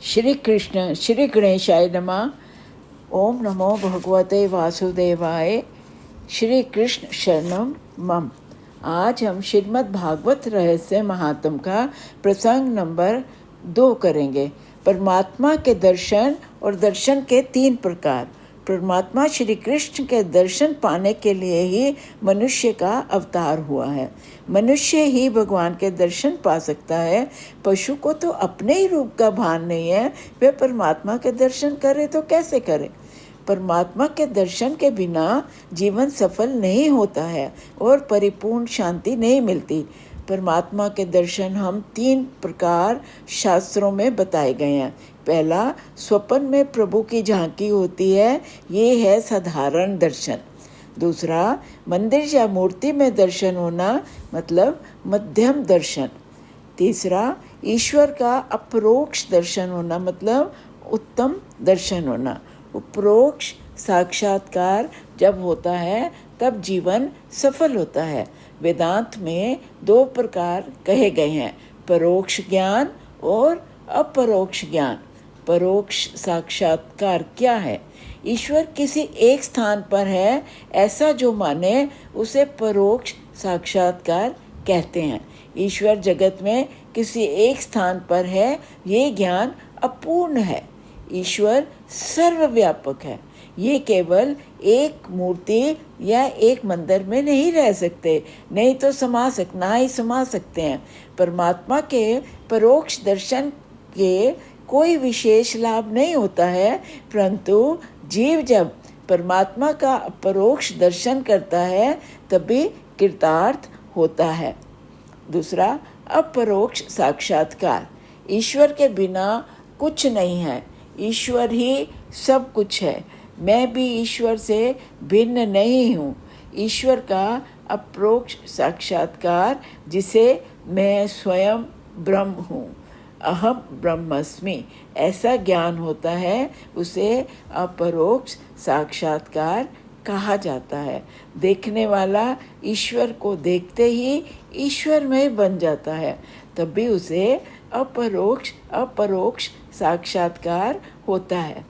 श्री कृष्ण श्री गणेशाय नमः। ओम नमो भगवते वासुदेवाय। श्री कृष्ण शरणम मम। आज हम श्रीमद् भागवत रहस्य महात्म का प्रसंग नंबर 2 करेंगे। परमात्मा के दर्शन और दर्शन के 3 प्रकार। परमात्मा श्री कृष्ण के दर्शन पाने के लिए ही मनुष्य का अवतार हुआ है। मनुष्य ही भगवान के दर्शन पा सकता है। पशु को तो अपने ही रूप का भान नहीं है, वह परमात्मा के दर्शन करे तो कैसे करे। परमात्मा के दर्शन के बिना जीवन सफल नहीं होता है और परिपूर्ण शांति नहीं मिलती। परमात्मा के दर्शन हम 3 प्रकार शास्त्रों में बताए गए हैं। पहला, स्वप्न में प्रभु की झांकी होती है, ये है साधारण दर्शन। दूसरा, मंदिर या मूर्ति में दर्शन होना, मतलब मध्यम दर्शन। तीसरा, ईश्वर का अपरोक्ष दर्शन होना, मतलब उत्तम दर्शन होना। उपरोक्ष साक्षात्कार जब होता है तब जीवन सफल होता है। वेदांत में 2 प्रकार कहे गए हैं, परोक्ष ज्ञान और अपरोक्ष ज्ञान। परोक्ष साक्षात्कार क्या है? ईश्वर किसी एक स्थान पर है ऐसा जो माने उसे परोक्ष साक्षात्कार कहते हैं। ईश्वर जगत में किसी एक स्थान पर है, ये ज्ञान अपूर्ण है। ईश्वर सर्वव्यापक है, ये केवल एक मूर्ति या एक मंदिर में नहीं रह सकते, नहीं तो ना ही समा सकते हैं। परमात्मा के परोक्ष दर्शन के कोई विशेष लाभ नहीं होता है, परंतु जीव जब परमात्मा का परोक्ष दर्शन करता है तभी कृतार्थ होता है। दूसरा, अपरोक्ष साक्षात्कार। ईश्वर के बिना कुछ नहीं है, ईश्वर ही सब कुछ है। मैं भी ईश्वर से भिन्न नहीं हूँ। ईश्वर का अपरोक्ष साक्षात्कार, जिसे मैं स्वयं ब्रह्म हूँ, अहम ब्रह्मस्मि, ऐसा ज्ञान होता है, उसे अपरोक्ष साक्षात्कार कहा जाता है। देखने वाला ईश्वर को देखते ही ईश्वर में बन जाता है, तब भी उसे अपरोक्ष साक्षात्कार होता है।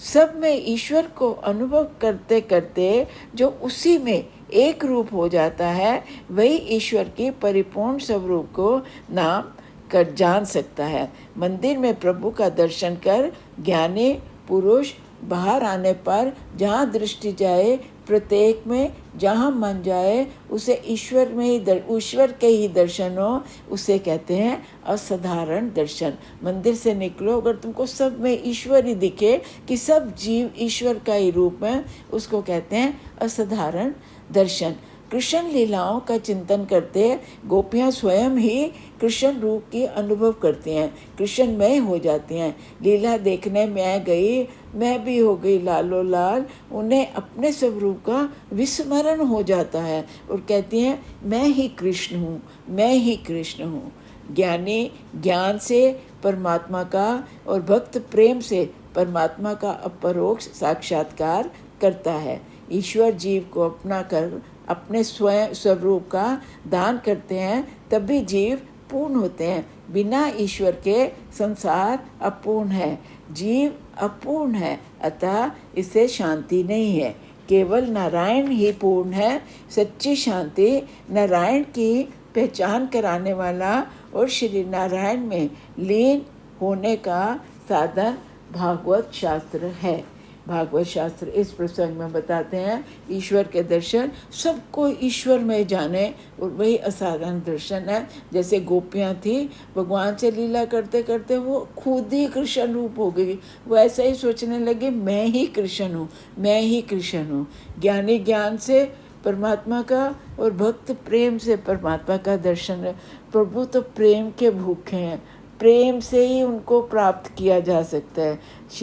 सब में ईश्वर को अनुभव करते करते जो उसी में एक रूप हो जाता है, वही ईश्वर की परिपूर्ण स्वरूप को नाम कर जान सकता है। मंदिर में प्रभु का दर्शन कर ज्ञानी पुरुष बाहर आने पर जहाँ दृष्टि जाए, प्रत्येक में जहाँ मन जाए, उसे ईश्वर के ही दर्शन हो, उसे कहते हैं असाधारण दर्शन। मंदिर से निकलो, अगर तुमको सब में ईश्वर ही दिखे कि सब जीव ईश्वर का ही रूप है, उसको कहते हैं असाधारण दर्शन। कृष्ण लीलाओं का चिंतन करते गोपियाँ स्वयं ही कृष्ण रूप की अनुभव करती हैं, कृष्णमय हो जाती हैं। लीला देखने मैं गई, मैं भी हो गई लालो लाल, उन्हें अपने स्वरूप का विस्मरण हो जाता है और कहती हैं मैं ही कृष्ण हूँ, मैं ही कृष्ण हूँ। ज्ञानी ज्ञान से परमात्मा का और भक्त प्रेम से परमात्मा का अपरोक्ष साक्षात्कार करता है। ईश्वर जीव को अपना कर अपने स्वयं स्वरूप का दान करते हैं, तभी जीव पूर्ण होते हैं। बिना ईश्वर के संसार अपूर्ण है, जीव अपूर्ण है, अतः इससे शांति नहीं है। केवल नारायण ही पूर्ण है। सच्ची शांति नारायण की पहचान कराने वाला और श्री नारायण में लीन होने का साधन भागवत शास्त्र है। भागवत शास्त्र इस प्रसंग में बताते हैं ईश्वर के दर्शन सबको ईश्वर में जाने, और वही असाधारण दर्शन है। जैसे गोपियाँ थी, भगवान से लीला करते करते वो खुद ही कृष्ण रूप हो गई, वो ऐसा ही सोचने लगे मैं ही कृष्ण हूँ, मैं ही कृष्ण हूँ। ज्ञानी ज्ञान से परमात्मा का और भक्त प्रेम से परमात्मा का दर्शन है। प्रभु तो प्रेम के भूखे हैं, प्रेम से ही उनको प्राप्त किया जा सकता है।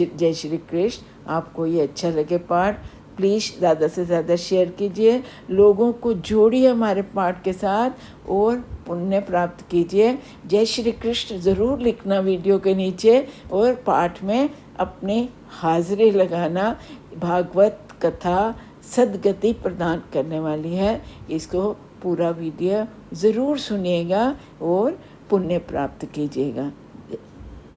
जय श्री कृष्ण। आपको ये अच्छा लगे पाठ, प्लीज़ ज़्यादा से ज़्यादा शेयर कीजिए, लोगों को जोड़िए हमारे पाठ के साथ और पुण्य प्राप्त कीजिए। जय श्री कृष्ण ज़रूर लिखना वीडियो के नीचे और पाठ में अपनी हाजिरी लगाना। भागवत कथा सद्गति प्रदान करने वाली है, इसको पूरा वीडियो ज़रूर सुनिएगा और पुण्य प्राप्त कीजिएगा।